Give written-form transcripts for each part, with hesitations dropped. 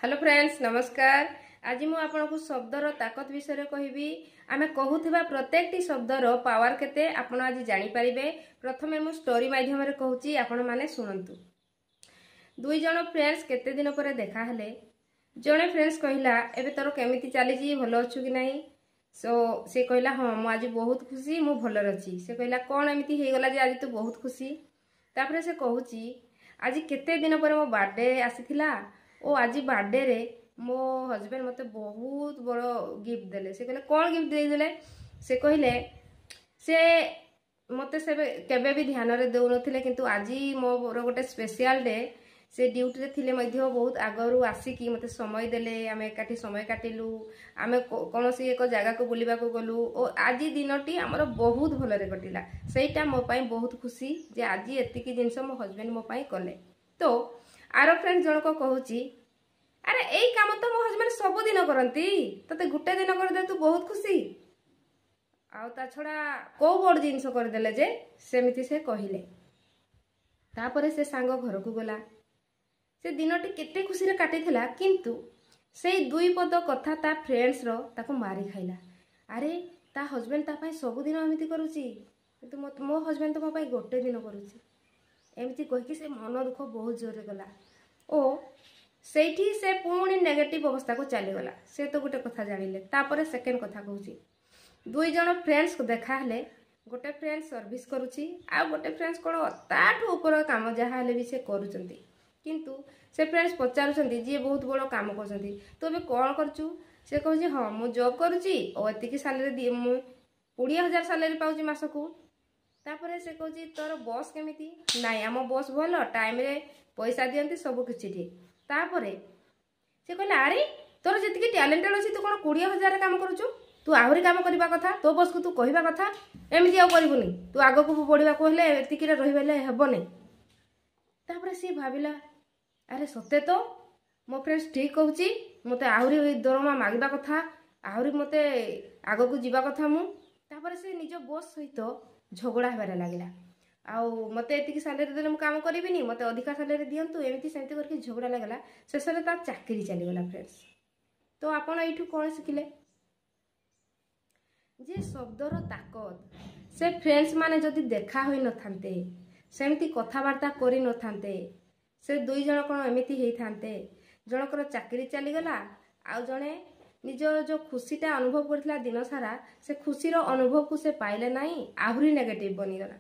Hello friends नमस्कार। आज मु आपनको शब्दर ताकत विषय कहबी। आमे कहूथिबा प्रत्येकटी शब्दर पावर केते आपण आज जानि परिबे। प्रथमे मु स्टोरी माध्यम रे कहूची, आपण माने सुनंतु। दुई जण फ्रेंड्स केते दिन पर देखा हले। जणे फ्रेंड्स कहिला एबे तोर केमिति चली जी, भलो अछु कि नाही। से कहिला हां मु आज बहुत खुशी, मु भलो रची। से कहिला कोन एमिति हे गला जे आज तू बहुत खुशी। तापरे से कहूची आज केते दिन पर मो बर्थडे आसीथिला ओ आज बर्थडे रे मो हस्बैंड मते बहुत बड़ो गिफ्ट देले। से कहले कौन गिफ्ट दे देले। से कहले से मते से केबे भी ध्यान रे देउ नथिले, किंतु आज मोर गोटे स्पेशल डे। से ड्यूटी रे थिले मध्य बहुत आगरु आसी कि मते समय देले, आमे एकाठी समय काटिलु, आमे कोनोसी एक जगह को बुलिबा को गलु ओ आज दिनटी हमर बहुत भलो रे कटिला। सेटा मो पई बहुत खुशी जे आज एतिकी जिंस मो हस्बैंड मो पई कले। तो आरो फ्रेंड जण को कहूची अरे एई काम तो मो हस्बैंड सब दिन करंती, तते गुटे दिन कर दे तू बहुत खुशी। आउ ता छडा को बड़ जिंस कर देले जे सेमिति से कहिले। तापरे से सांग घर को गला। से दिनटी केते खुशी रे काटिथिला, किंतु सेई दुई पद कथा ता फ्रेंड्स रो ताको मारी खाइला। अरे ता हस्बैंड ता पई सब दिन एमिति करूची, किंतु मो हस्बैंड तो मो पई गोटे दिन करूची। एमिति कहि कि से मन दुख बहुत जोर रे गला। ओ सेठी से पुणी नेगेटिव अवस्था को चली गला। से तो गोटे कथा जानिले। तापरे सेकेंड कथा कहूची, दुई जण फ्रेंड्स को देखा हले। गोटे फ्रेंड सर्विस करूची आ गोटे फ्रेंड्स कोन ताठू ऊपर काम जहा हले भी से करूचंती, किंतु से फ्रेंड्स पचारुचंती जे बहुत बड़ काम करचंती तो बे कोन करचू। से कहूची हां मु जॉब करूची ओ एतिकी सैलरी दि मु 20,000 सैलरी पाउची मास को। तापरे से कहूची तोर बॉस केमिति नाइ, आम बॉस भलो टाइम रे पैसा दियंती सब किछि ठीक। तापरे से कहला अरे तोर जतिकी टैलेंटेड अछि तू कोन 20,000 काम करूछु, तू आहुरी काम करबा कथा, तो बॉस को तू कहिबा कथा एमिति आ करबुनी, तू आगो को बढ़िबा को हेले एतिकी रे रहिबेले हेबोनी। तापरे से भाबिला अरे सत्य तो मो फ्रेंड्स ठीक कहूची, मते आहुरी दरमा मागिबा कथा, आहुरी मते आगो को जीवा कथा मु। तापरे से निज बॉस सहित झगड़ा हेबारे लागिला। आउ मते एतिकी सैलरी देले मु काम करिबिनी, मते अधिका सैलरी दियंतु, एमिति सेमिति करके झगड़ा लागला। शेषरे ता चाकरी चली गला फ्रेंड्स। तो आपण एठु कोन सिखिले जे शब्दर ताकत। से फ्रेंड्स माने जदि देखा होई न थांते, सेमिति कथा वार्ता करि न थांते, से दुई जण कोन एमिति हेई थांते। जणकर चाकरी चली गला, आउ जणे निज जो खुशीटा अनुभव करथिला दिन सारा, से खुशीर अनुभव को से पाइले नाही, आहुरी नेगेटिव बनी गला।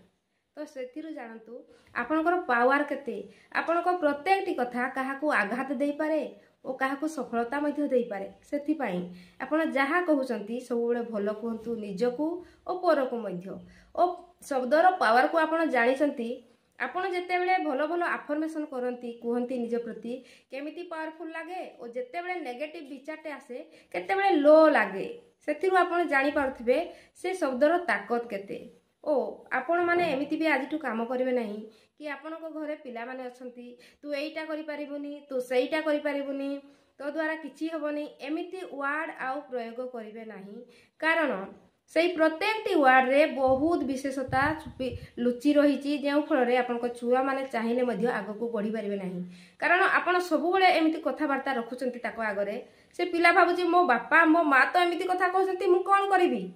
तो सेथिरु जानतु आपनकर पावर केते। आपनको प्रत्येकटी कथा काहाकू आघात देई पारे ओ काहाकू सफलता मध्य देई पारे। सेथि पई आपण जहा कहउचंती सब बेले भलो कहंतु निजकू ओ परकू मध्य। ओ शब्दर पावर को आपण जानिसंती। आपण जेते बेले भलो भलो अफर्मेशन करंती, कहंती निज प्रति केमिति पावरफुल लागे ओ जेते बेले नेगेटिव विचारटे आसे केते बेले लो लागे। सेथिरु आपण जानि पारुथिबे से शब्दर ताकत केते। ओ आपण माने एमिति भी आजिठु काम करिवे नाही कि आपनको घरे पिला माने अछंती, तू एइटा करि परिबुनी, तू सेइटा करि परिबुनी, तो द्वारा किछि हबनी, एमिति वर्ड आउ प्रयोग करिवे नाही। कारण सेई प्रत्येकटी वर्ड रे बहुत विशेषता लुचि रहिछि, जेउ फल रे आपनको छुआ माने चाहिले मध्य आगो को बढ़ी परिबे नाही। कारण आपण सब बेले एमिति कथा वार्ता रखुचंती ताको आगरे। से पिला भाबुची मो बापा मो मा तो एमिति कथा कहउचंती, मु कोन करिवि।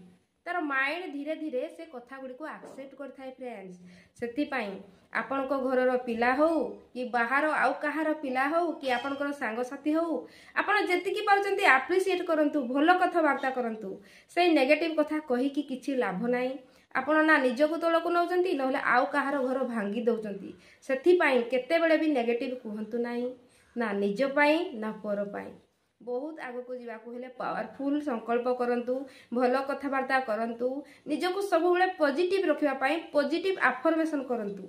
तार माइंड धीरे धीरे से कथा गुडी को एक्सेप्ट करथाय फ्रेंड्स। सेति पई आपनको घरर पिला हो कि बाहर आउ कहार पिला हो कि आपनकर सांग साथी हो, आपण जेतिकी पाउचंती एप्रिशिएट करंतु, भलो कथा वार्ता करंतु। से नेगेटिव कथा कहि कि किछि लाभ नाही। आपण ना निजको तळको नउचंती, नहले आउ कहार घर भांगी दउचंती। सेति पई केते बेले भी नेगेटिव कहंतु नाही, ना निज पई ना पर पई। बहुत आगो को जीवा को हेले पावरफुल संकल्प करंतु, भलो कथावार्ता करंतु, निजको सब बेले पॉजिटिव रखिबा पई पॉजिटिव अफर्मेशन करंतु।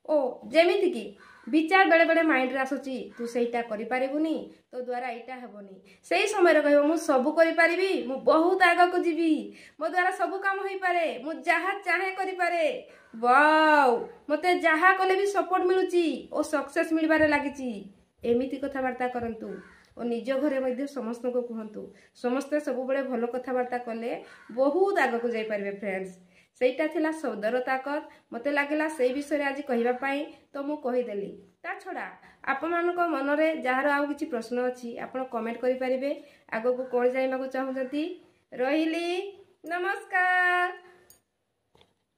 ओ जेमिति कि विचार बेले बेले माइंड रे आसुची तू सेइटा करि परिबुनी, तो द्वारा एइटा हेबोनी, सेई समय रे कहबो मु सब करि परिबी, मु बहुत आगो को जीवी, मो द्वारा सब काम होई पारे, मु जहा चाहे करि पारे, वाओ मते जहा कले भी सपोर्ट मिलुची ओ सक्सेस मिलबारे लागिची। एमिति कथावार्ता करंतु ओ निज घरे मध्य समस्त को कहंतु। समस्त सब बेले भलो कथावार्ता कले बहुत आगो को जाई पारबे फ्रेंड्स। सेटा थिला शब्दर ताकत। मते लागला सेई विषय आज कहिबा पई तो मु कहि देली। ता छड़ा आपମାନଙ୍କ मनरे जार आउ किछि प्रश्न अछि आपण कमेंट करि परिबे। आगो को कोन जाइमा को चाहउछंती रहिली नमस्कार।